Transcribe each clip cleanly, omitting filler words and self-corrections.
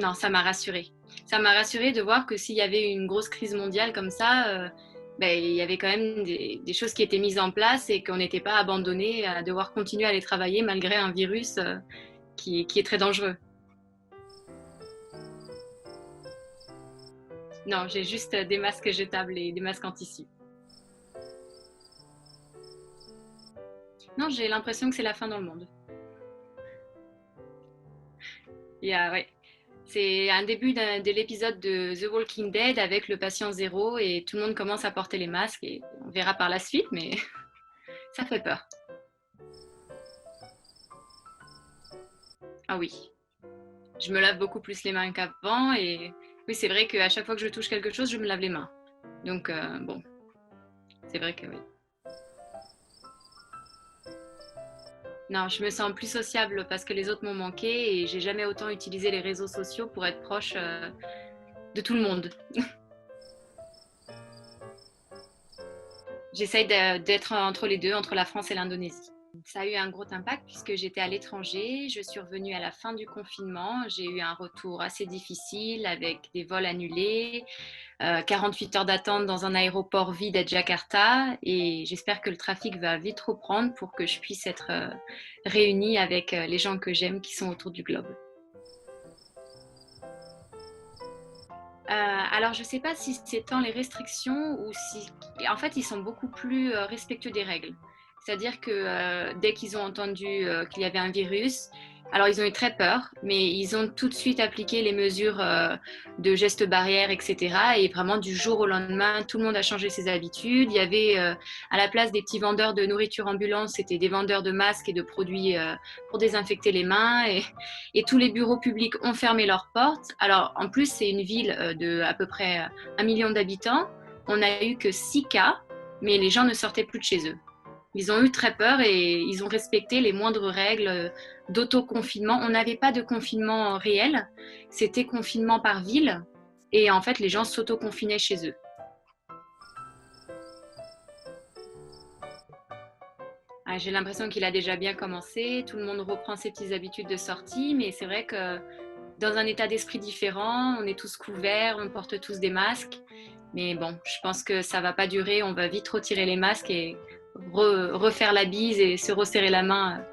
non, ça m'a rassurée. Ça m'a rassurée de voir que s'il y avait une grosse crise mondiale comme ça, il y avait quand même des choses qui étaient mises en place et qu'on n'était pas abandonné à devoir continuer à aller travailler malgré un virus qui est très dangereux. Non, j'ai juste des masques jetables et des masques en tissu. Non, j'ai l'impression que c'est la fin dans le monde. Ouais. C'est un début de l'épisode de The Walking Dead avec le patient zéro et tout le monde commence à porter les masques et on verra par la suite, mais ça fait peur. Ah oui, je me lave beaucoup plus les mains qu'avant et oui, c'est vrai qu'à chaque fois que je touche quelque chose, je me lave les mains. Donc bon, c'est vrai que oui. Non, je me sens plus sociable parce que les autres m'ont manqué et j'ai jamais autant utilisé les réseaux sociaux pour être proche de tout le monde. J'essaye d'être entre les deux, entre la France et l'Indonésie. Ça a eu un gros impact puisque j'étais à l'étranger. Je suis revenue à la fin du confinement. J'ai eu un retour assez difficile avec des vols annulés, 48 heures d'attente dans un aéroport vide à Jakarta. Et j'espère que le trafic va vite reprendre pour que je puisse être réunie avec les gens que j'aime qui sont autour du globe. Alors, je ne sais pas si c'est tant les restrictions ou si... En fait, ils sont beaucoup plus respectueux des règles. C'est-à-dire que dès qu'ils ont entendu qu'il y avait un virus, alors ils ont eu très peur, mais ils ont tout de suite appliqué les mesures de gestes barrières, etc. Et vraiment, du jour au lendemain, tout le monde a changé ses habitudes. Il y avait à la place des petits vendeurs de nourriture ambulante, c'était des vendeurs de masques et de produits pour désinfecter les mains. Et tous les bureaux publics ont fermé leurs portes. Alors, en plus, c'est une ville de à peu près 1 million d'habitants. On n'a eu que 6 cas, mais les gens ne sortaient plus de chez eux. Ils ont eu très peur et ils ont respecté les moindres règles d'autoconfinement. On n'avait pas de confinement réel, c'était confinement par ville. Et en fait, les gens s'autoconfinaient chez eux. Ah, j'ai l'impression qu'il a déjà bien commencé. Tout le monde reprend ses petites habitudes de sortie, mais c'est vrai que dans un état d'esprit différent, on est tous couverts, on porte tous des masques. Mais bon, je pense que ça va pas durer. On va vite retirer les masques et refaire la bise et se resserrer la main.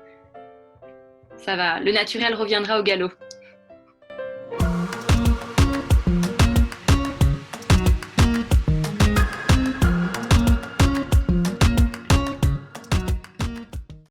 Ça va, le naturel reviendra au galop.